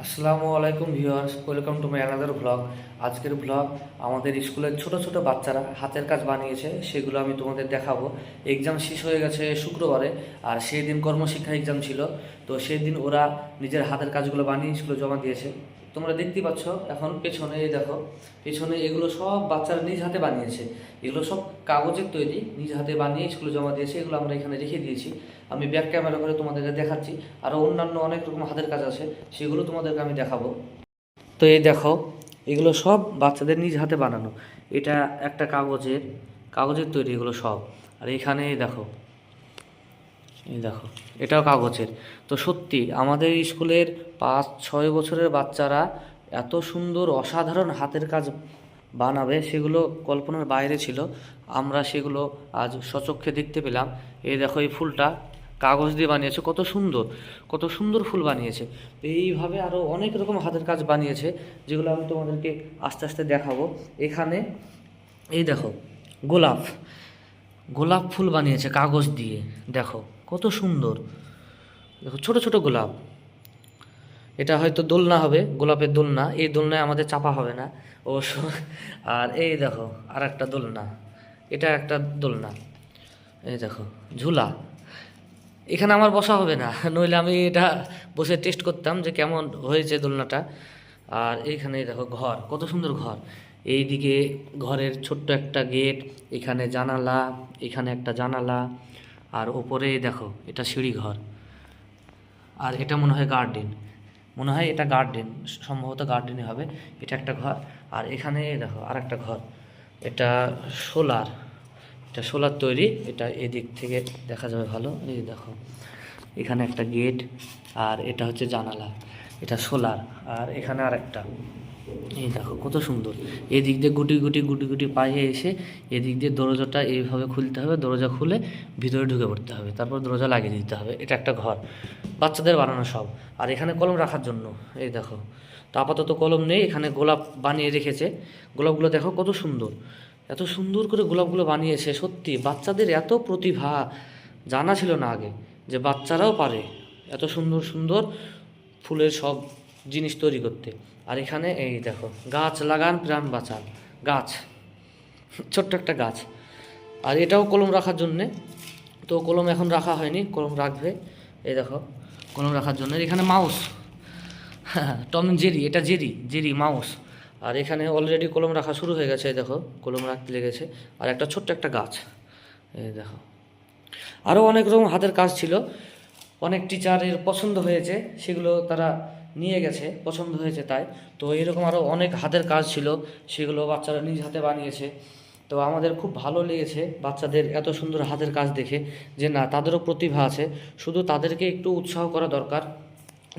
আসসালামু আলাইকুম viewers, welcome to my another vlog. আজকের ভ্লগ আমাদের স্কুলের ছোট ছোট বাচ্চারা হাতের কাজ বানিয়েছে, সেগুলো আমি তোমাদের দেখাবো। এক্সাম শেষ হয়ে গেছে শুক্রবারে, আর সেই দিন কর্মশিক্ষা এক্সাম ছিল। তো সেই দিন ওরা নিজের হাতের কাজগুলো বানিয়ে স্কুলে জমা দিয়েছে। তোমরা দেখতেই পাচ্ছ এখন পেছনে, এই দেখো পেছনে, এগুলো সব বাচ্চারা নিজ হাতে বানিয়েছে। এগুলো সব কাগজের তৈরি, নিজ হাতে বানিয়ে স্কুলে জমা দিয়েছে। এগুলো আমরা এখানে রেখে দিয়েছি। আমি ব্যাক ক্যামেরা করে তোমাদেরকে দেখাচ্ছি। আরও অন্যান্য অনেক রকম হাতের কাজ আছে, সেগুলো তোমাদেরকে আমি দেখাবো। তো এই দেখো, এগুলো সব বাচ্চাদের নিজ হাতে বানানো। এটা একটা কাগজের তৈরি এগুলো সব। আর এখানে এই দেখো এটাও কাগজের। তো সত্যি আমাদের স্কুলের 5-6 বছরের বাচ্চারা এত সুন্দর অসাধারণ হাতের কাজ বানাবে, সেগুলো কল্পনার বাইরে ছিল। আমরা সেগুলো আজ সচক্ষে দেখতে পেলাম। এই দেখো, এই ফুলটা কাগজ দিয়ে বানিয়েছে, কত সুন্দর, কত সুন্দর ফুল বানিয়েছে। তো এইভাবে আরও অনেক রকম হাতের কাজ বানিয়েছে, যেগুলো আমি তোমাদেরকে আস্তে আস্তে দেখাবো। এখানে এই দেখো, গোলাপ গোলাপ ফুল বানিয়েছে কাগজ দিয়ে। দেখো কত সুন্দর, দেখো ছোট ছোট গোলাপ। এটা হয়তো দোলনা হবে, গোলাপের দোলনা। এই দোলনায় আমাদের চাপা হবে না অবশ্য। আর এই দেখো আর একটা দোলনা, এটা একটা দোলনা। এই দেখো ঝুলা, এখানে আমার বসা হবে না, নইলে আমি এটা বসে টেস্ট করতাম যে কেমন হয়েছে দোলনাটা। আর এইখানে দেখো ঘর, কত সুন্দর ঘর। এইদিকে ঘরের ছোট্ট একটা গেট, এখানে জানালা, এখানে একটা জানালা। আর ওপরে দেখো এটা সিঁড়ি ঘর। আর এটা মনে হয় গার্ডেন, মনে হয় এটা গার্ডেন, সম্ভবত গার্ডেনই হবে। এটা একটা ঘর। আর এখানে দেখো আর একটা ঘর, এটা সোলার, এটা সোলার তৈরি। এটা এদিক থেকে দেখা যাবে ভালো। এই দেখো এখানে একটা গেট, আর এটা হচ্ছে জানালা, এটা সোলার। আর এখানে আর একটা, এই দেখো কত সুন্দর। এদিক দিয়ে গুটি গুটি গুটি গুটি পায়ে এসে এদিক দিয়ে দরজাটা এইভাবে খুলতে হবে, দরজা খুলে ভিতরে ঢুকে পড়তে হবে, তারপর দরজা লাগিয়ে দিতে হবে। এটা একটা ঘর, বাচ্চাদের বানানো সব। আর এখানে কলম রাখার জন্য, এই দেখো। তো আপাতত কলম নেই, এখানে গোলাপ বানিয়ে রেখেছে। গোলাপগুলো দেখো কত সুন্দর, এত সুন্দর করে গোলাপগুলো বানিয়েছে। সত্যি বাচ্চাদের এত প্রতিভা, জানা ছিল না আগে যে বাচ্চারাও পারে এত সুন্দর সুন্দর ফুলের সব জিনিস তৈরি করতে। আর এখানে এই দেখো, গাছ লাগান প্রাণ বাঁচান, গাছ, ছোট্ট একটা গাছ। আর এটাও কলম রাখার জন্যে। তো কলম এখন রাখা হয়নি, কলম রাখবে। এই দেখো কলম রাখার জন্য। এখানে মাউস, হ্যাঁ টম জেরি, এটা জেরি জেরি মাউস। আর এখানে অলরেডি কলম রাখা শুরু হয়ে গেছে, এই দেখো কলম রাখতে লেগেছে। আর একটা ছোট্ট একটা গাছ, এই দেখো। আরও অনেক রকম হাতের কাজ ছিল, অনেক টিচারের পছন্দ হয়েছে, সেগুলো তারা নিয়ে গেছে, পছন্দ হয়েছে তাই। তো এরকম আরও অনেক হাতের কাজ ছিল, সেগুলো বাচ্চারা নিজ হাতে বানিয়েছে। তো আমাদের খুব ভালো লেগেছে বাচ্চাদের এত সুন্দর হাতের কাজ দেখে, যে না তাদেরও প্রতিভা আছে, শুধু তাদেরকে একটু উৎসাহ করা দরকার,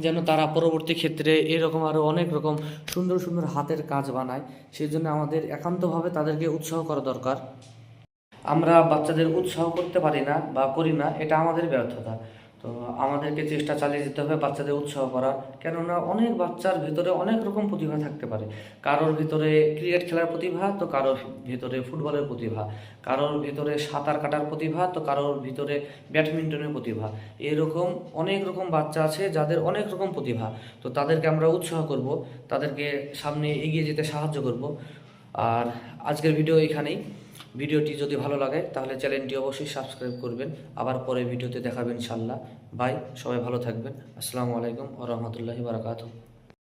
যেন তারা পরবর্তী ক্ষেত্রে এরকম আরও অনেক রকম সুন্দর সুন্দর হাতের কাজ বানায়। সেই জন্য আমাদের একান্তভাবে তাদেরকে উৎসাহ করা দরকার। আমরা বাচ্চাদের উৎসাহ করতে পারি না বা করি না, এটা আমাদের ব্যর্থতা। তো আমাদেরকে চেষ্টা চালিয়ে যেতে হবে বাচ্চাদের উৎসাহ করার। কেননা অনেক বাচ্চার ভিতরে অনেক রকম প্রতিভা থাকতে পারে। কারোর ভিতরে ক্রিকেট খেলার প্রতিভা, তো কারোর ভিতরে ফুটবলের প্রতিভা, কারোর ভিতরে সাঁতার কাটার প্রতিভা, তো কারোর ভিতরে ব্যাডমিন্টনের প্রতিভা। এরকম অনেক রকম বাচ্চা আছে যাদের অনেক রকম প্রতিভা। তো তাদেরকে আমরা উৎসাহ করব, তাদেরকে সামনে এগিয়ে যেতে সাহায্য করব। আর আজকের ভিডিও এখানেই। ভিডিওটি যদি ভালো লাগে তাহলে চ্যানেলটি অবশ্যই সাবস্ক্রাইব করবেন। আবার পরে ভিডিওতে দেখাবেন ইনশাল্লাহ। বাই, সবাই ভালো থাকবেন। আসসালামু আলাইকুম ওয়া রাহমাতুল্লাহি ওয়া বারাকাতুহু।